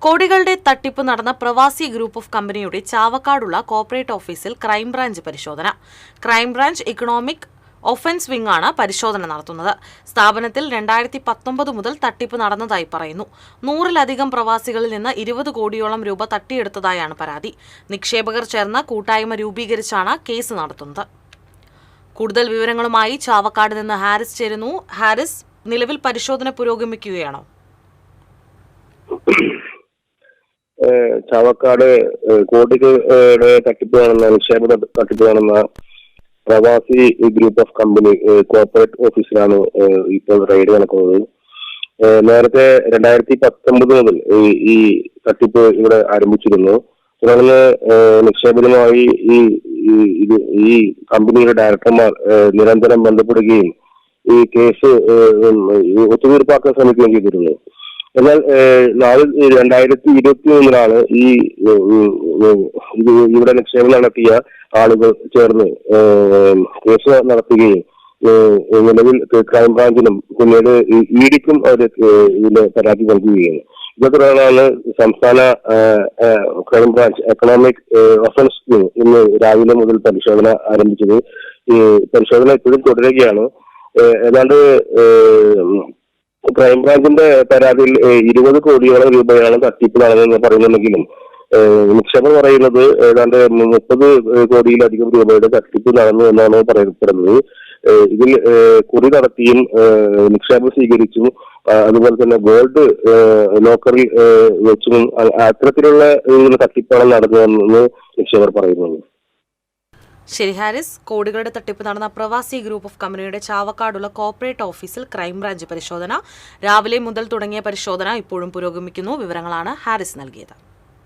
കോടികളുടെ തട്ടിപ്പ് നടന്ന പ്രവാസി ഗ്രൂപ്പ് ഓഫ് കമ്പനിയുടെ ചാവക്കാടുള്ള കോർപ്പറേറ്റ് ഓഫീസിൽ ക്രൈംബ്രാഞ്ച് പരിശോധന. ക്രൈംബ്രാഞ്ച് ഇക്കണോമിക് ഒഫൻസ് വിംഗ് ആണ് പരിശോധന നടത്തുന്നത്. സ്ഥാപനത്തിൽ 2019 മുതൽ തട്ടിപ്പ് നടന്നതായി പറയുന്നു. 100-ലധികം പ്രവാസികളിൽ നിന്ന് 20 കോടിയോളം രൂപ തട്ടിയെടുത്തതായാണ് പരാതി. നിക്ഷേപകർ ചേർന്ന് കൂട്ടായ്മ രൂപീകരിച്ചാണ് കേസ് നടത്തുന്നത്. കൂടുതൽ വിവരങ്ങളുമായി ചാവക്കാട് നിന്ന് ഹാരിസ് ചേരുന്നു. ഹാരിസ്, നിലവിൽ പരിശോധന പുരോഗമിക്കുകയാണോ? ചാവക്കാട് കോടികളുടെ തട്ടിപ്പ് കാണുന്ന നിക്ഷേപ തട്ടിപ്പ് കാണുന്ന പ്രവാസി ഗ്രൂപ്പ് ഓഫ് കമ്പനി കോർപ്പറേറ്റ് ഓഫീസിലാണ് ഇപ്പോൾ റെയ്ഡ് നടക്കുന്നത്. നേരത്തെ 2019 മുതൽ ഈ തട്ടിപ്പ് ഇവിടെ ആരംഭിച്ചിരുന്നു. തുടർന്ന് നിക്ഷേപകരുമായി ഈ കമ്പനിയുടെ ഡയറക്ടർമാർ നിരന്തരം ബന്ധപ്പെടുകയും ഈ കേസ് ഒത്തുതീർപ്പാക്കാൻ ശ്രമിക്കുകയും ചെയ്തിരുന്നു. എന്നാൽ 2023 ഇവിടെ നിക്ഷേപം നടത്തിയ ആളുകൾ ചേർന്ന് കേസ് നടത്തുകയും നിലവിൽ ക്രൈംബ്രാഞ്ചിനും പിന്നീട് ഇഡിക്കും അവർ ഇതിന്റെ പരാതി നൽകുകയാണ്. ഇതേ തുടർന്നാണ് സംസ്ഥാന ക്രൈംബ്രാഞ്ച് എക്കണോമിക് ഒഫൻസ് ഇന്ന് രാവിലെ മുതൽ പരിശോധന ആരംഭിച്ചത്. ഈ പരിശോധന ഇപ്പോഴും തുടരുകയാണ്. ഏതാണ്ട് ക്രൈംബ്രാഞ്ചിന്റെ പരാതിയിൽ 20 കോടിയോളം രൂപയാണ് തട്ടിപ്പ് നടന്നതെന്ന് പറയുന്നുണ്ടെങ്കിലും നിക്ഷേപം പറയുന്നത് ഏതാണ്ട് 30 കോടിയിലധികം രൂപയുടെ തട്ടിപ്പ് നടന്നു എന്നാണ് പറയപ്പെടുന്നത്. ഇതിൽ കുറി നടത്തിയും നിക്ഷേപം സ്വീകരിച്ചും അതുപോലെ തന്നെ ഗോൾഡ് ലോക്കറിൽ വെച്ചും അത്തരത്തിലുള്ള തട്ടിപ്പാണ് നടന്നതെന്ന് നിക്ഷേപർ പറയുന്നത്. ശരി ഹാരിസ്, കോടികളുടെ തട്ടിപ്പ് നടന്ന പ്രവാസി ഗ്രൂപ്പ് ഓഫ് കമ്പനിയുടെ ചാവക്കാടുള്ള കോർപ്പറേറ്റ് ഓഫീസിൽ ക്രൈംബ്രാഞ്ച് പരിശോധന. രാവിലെ മുതൽ തുടങ്ങിയ പരിശോധന ഇപ്പോഴും പുരോഗമിക്കുന്നു. വിവരങ്ങളാണ് ഹാരിസ് നൽകിയത്.